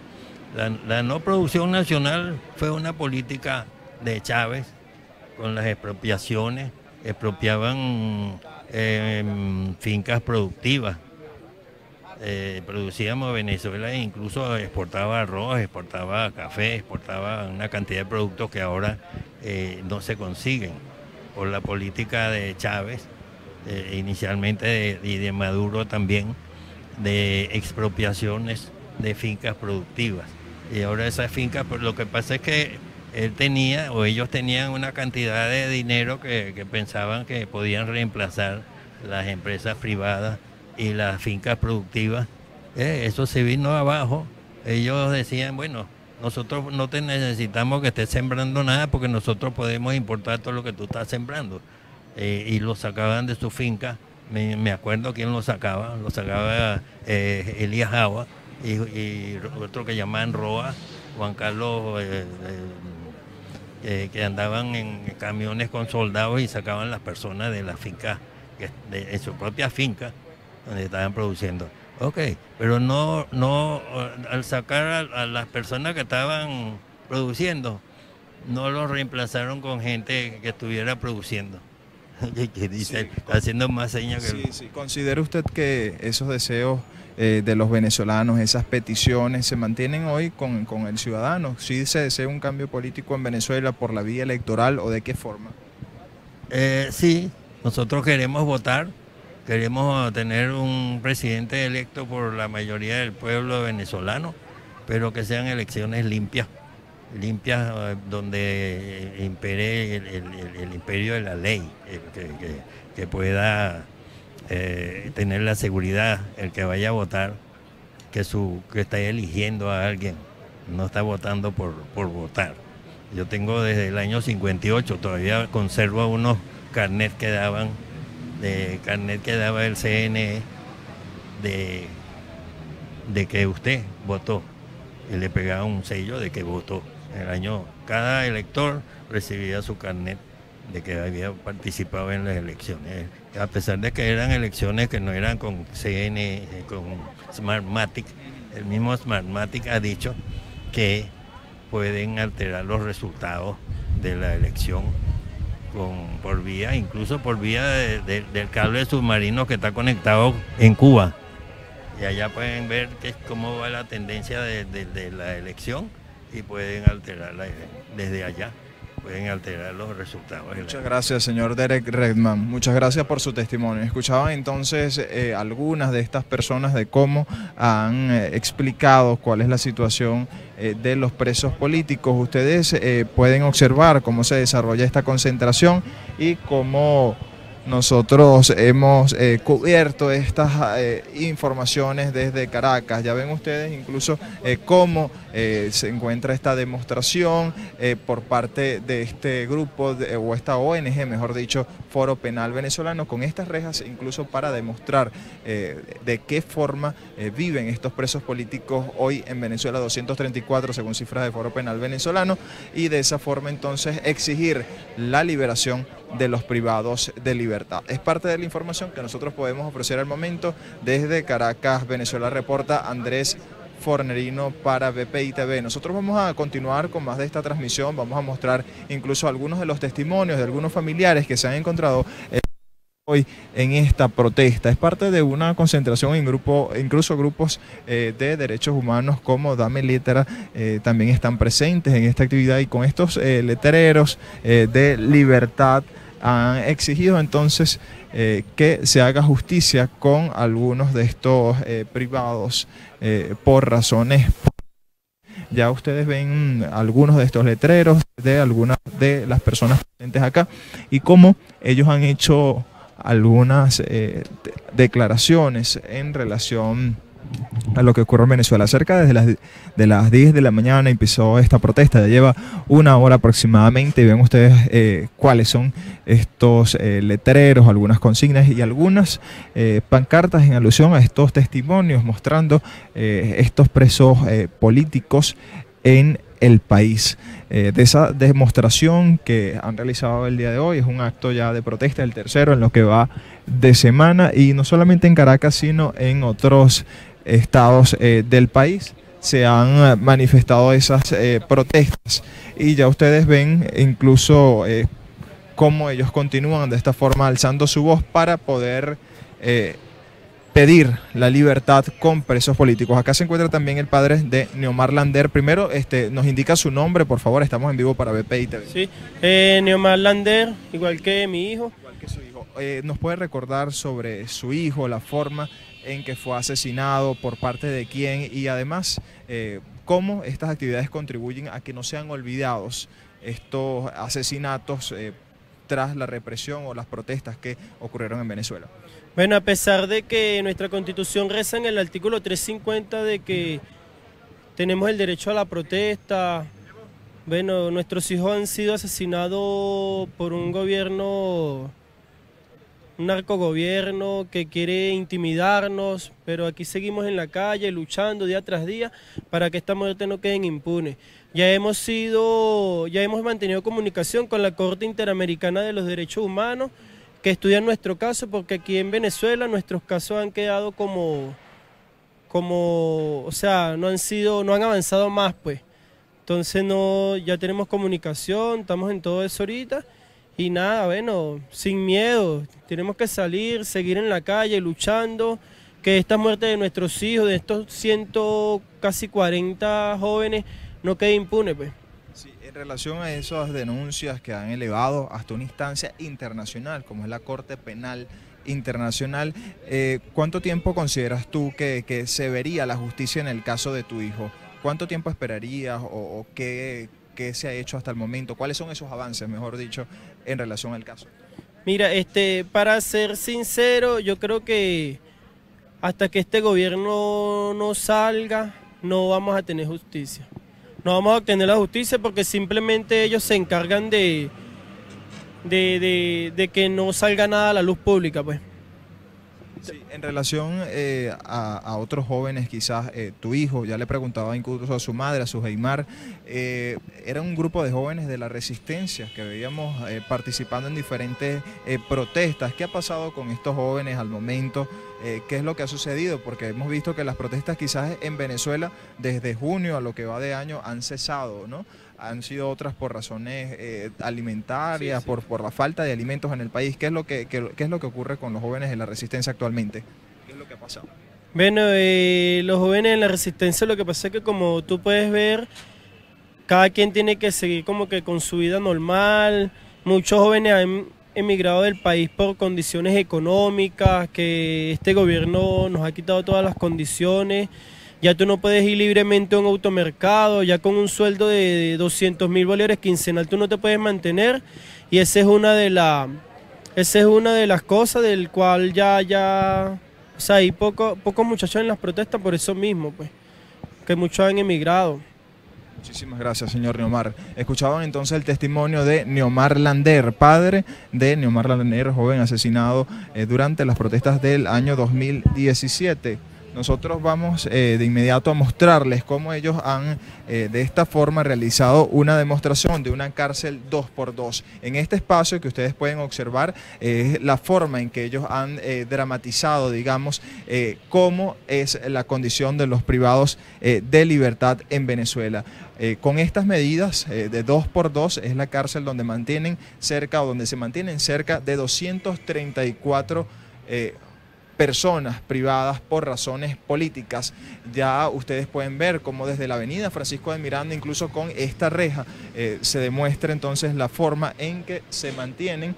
La no producción nacional fue una política de Chávez con las expropiaciones. Expropiaban fincas productivas. Producíamos Venezuela e incluso exportaba arroz, exportaba café, exportaba una cantidad de productos que ahora no se consiguen por la política de Chávez, inicialmente y de Maduro también, de expropiaciones de fincas productivas. Y ahora esas fincas, pues lo que pasa es que ellos tenían una cantidad de dinero que pensaban que podían reemplazar las empresas privadas y las fincas productivas. Eso se vino abajo. Ellos decían, bueno, nosotros no te necesitamos que estés sembrando nada porque nosotros podemos importar todo lo que tú estás sembrando. Y lo sacaban de su finca. Me acuerdo quién lo sacaba Elías Java y otro que llamaban Roa, Juan Carlos, que andaban en camiones con soldados y sacaban las personas de la finca, en su propia finca, donde estaban produciendo. Ok, pero no al sacar a las personas que estaban produciendo, no los reemplazaron con gente que estuviera produciendo. Que dice, sí, haciendo más señas que... Sí, sí. ¿Considera usted que esos deseos de los venezolanos, esas peticiones, se mantienen hoy con el ciudadano? ¿Sí se desea un cambio político en Venezuela por la vía electoral o de qué forma? Sí, nosotros queremos votar. Queremos tener un presidente electo por la mayoría del pueblo venezolano, pero que sean elecciones limpias, donde impere el imperio de la ley, que pueda tener la seguridad el que vaya a votar, que está eligiendo a alguien, no está votando por votar. Yo tengo desde el año 58, todavía conservo unos carnets que daban el CNE de que usted votó, y le pegaba un sello de que votó. Cada elector recibía su carnet de que había participado en las elecciones, a pesar de que eran elecciones que no eran con CNE, con Smartmatic. El mismo Smartmatic ha dicho que pueden alterar los resultados de la elección incluso por vía del cable submarino que está conectado en Cuba. Y allá pueden ver cómo va la tendencia de la elección y pueden alterarla desde allá. Pueden alterar los resultados. Muchas gracias, señor Derek Redman. Muchas gracias por su testimonio. Escuchaban entonces algunas de estas personas de cómo han explicado cuál es la situación de los presos políticos. Ustedes pueden observar cómo se desarrolla esta concentración y cómo nosotros hemos cubierto estas informaciones desde Caracas. Ya ven ustedes incluso cómo se encuentra esta demostración por parte de este grupo, o esta ONG, mejor dicho, Foro Penal Venezolano, con estas rejas incluso para demostrar de qué forma viven estos presos políticos hoy en Venezuela, 234 según cifras de Foro Penal Venezolano, y de esa forma entonces exigir la liberación de los privados de libertad. Es parte de la información que nosotros podemos ofrecer al momento. Desde Caracas, Venezuela, reporta Andrés Fornerino para BPI TV. Nosotros vamos a continuar con más de esta transmisión, vamos a mostrar incluso algunos de los testimonios de algunos familiares que se han encontrado hoy en esta protesta. Es parte de una concentración en grupo, incluso grupos de derechos humanos como Dame Letra también están presentes en esta actividad, y con estos letreros de libertad han exigido entonces que se haga justicia con algunos de estos privados por razones. Ya ustedes ven algunos de estos letreros de algunas de las personas presentes acá y cómo ellos han hecho algunas declaraciones en relación a lo que ocurre en Venezuela. Cerca de las 10 de la mañana empezó esta protesta, ya lleva una hora aproximadamente, y ven ustedes cuáles son estos letreros, algunas consignas y algunas pancartas en alusión a estos testimonios mostrando estos presos políticos en el país. De esa demostración que han realizado el día de hoy, es un acto ya de protesta, el tercero en lo que va de semana, y no solamente en Caracas sino en otros estados del país se han manifestado esas protestas, y ya ustedes ven incluso cómo ellos continúan de esta forma alzando su voz para poder pedir la libertad con presos políticos. Acá se encuentra también el padre de Neomar Lander. Primero nos indica su nombre, por favor, estamos en vivo para BPI TV. Sí, Neomar Lander, igual que mi hijo. Igual que su hijo. ¿Nos puede recordar sobre su hijo, la forma en que fue asesinado, por parte de quién, y además cómo estas actividades contribuyen a que no sean olvidados estos asesinatos tras la represión o las protestas que ocurrieron en Venezuela? Bueno, a pesar de que nuestra Constitución reza en el artículo 350 de que tenemos el derecho a la protesta, bueno, nuestros hijos han sido asesinados por un gobierno, un narcogobierno que quiere intimidarnos, pero aquí seguimos en la calle luchando día tras día para que esta muerte no queden impunes. Ya hemos mantenido comunicación con la Corte Interamericana de los Derechos Humanos, que estudian nuestro caso, porque aquí en Venezuela nuestros casos han quedado o sea, no han avanzado más, pues. Entonces ya tenemos comunicación, estamos en todo eso ahorita, y nada, bueno, sin miedo, tenemos que salir, seguir en la calle luchando, que esta muerte de nuestros hijos, de estos casi 40 jóvenes, no quede impune, pues. Sí, en relación a esas denuncias que han elevado hasta una instancia internacional, como es la Corte Penal Internacional, ¿cuánto tiempo consideras tú que se vería la justicia en el caso de tu hijo? ¿Cuánto tiempo esperarías o qué se ha hecho hasta el momento? ¿Cuáles son esos avances, mejor dicho, en relación al caso? Mira, para ser sincero, yo creo que hasta que este gobierno no salga, no vamos a tener justicia. No vamos a obtener la justicia porque simplemente ellos se encargan de que no salga nada a la luz pública, pues. Sí, en relación a otros jóvenes, quizás tu hijo, ya le preguntaba incluso a su madre, a su Heimar, era un grupo de jóvenes de la resistencia que veíamos participando en diferentes protestas. ¿Qué ha pasado con estos jóvenes al momento? ¿Qué es lo que ha sucedido? Porque hemos visto que las protestas quizás en Venezuela desde junio a lo que va de año han cesado, ¿no? Han sido otras por razones alimentarias, sí. Por la falta de alimentos en el país. ¿Qué es lo que ocurre con los jóvenes de la resistencia actualmente? ¿Qué es lo que ha pasado? Bueno, los jóvenes en la resistencia, lo que pasa es que, como tú puedes ver, cada quien tiene que seguir como que con su vida normal. Muchos jóvenes han emigrado del país por condiciones económicas, que este gobierno nos ha quitado todas las condiciones. Ya tú no puedes ir libremente a un automercado, ya con un sueldo de 200.000 bolívares quincenal tú no te puedes mantener, y esa es una de las cosas del cual o sea, hay pocos muchachos en las protestas por eso mismo, pues, que muchos han emigrado. Muchísimas gracias, señor Neomar. Escuchaban entonces el testimonio de Neomar Lander, padre de Neomar Lander, joven asesinado durante las protestas del año 2017. Nosotros vamos de inmediato a mostrarles cómo ellos han de esta forma realizado una demostración de una cárcel 2x2. En este espacio que ustedes pueden observar es la forma en que ellos han dramatizado, digamos, cómo es la condición de los privados de libertad en Venezuela. Con estas medidas de 2x2 es la cárcel donde se mantienen cerca de 234 personas privadas por razones políticas. Ya ustedes pueden ver cómo desde la avenida Francisco de Miranda, incluso con esta reja, se demuestra entonces la forma en que se mantienen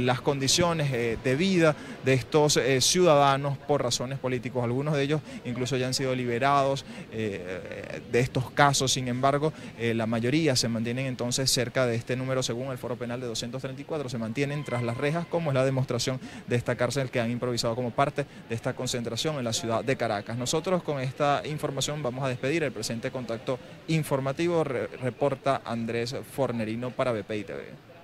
las condiciones de vida de estos ciudadanos por razones políticas. Algunos de ellos incluso ya han sido liberados de estos casos. Sin embargo, la mayoría se mantienen entonces cerca de este número, según el Foro Penal de 234, se mantienen tras las rejas, como es la demostración de esta cárcel que han improvisado como parte de esta concentración en la ciudad de Caracas. Nosotros con esta información vamos a despedir el presente contacto informativo. Reporta Andrés Fornerino para BPI TV.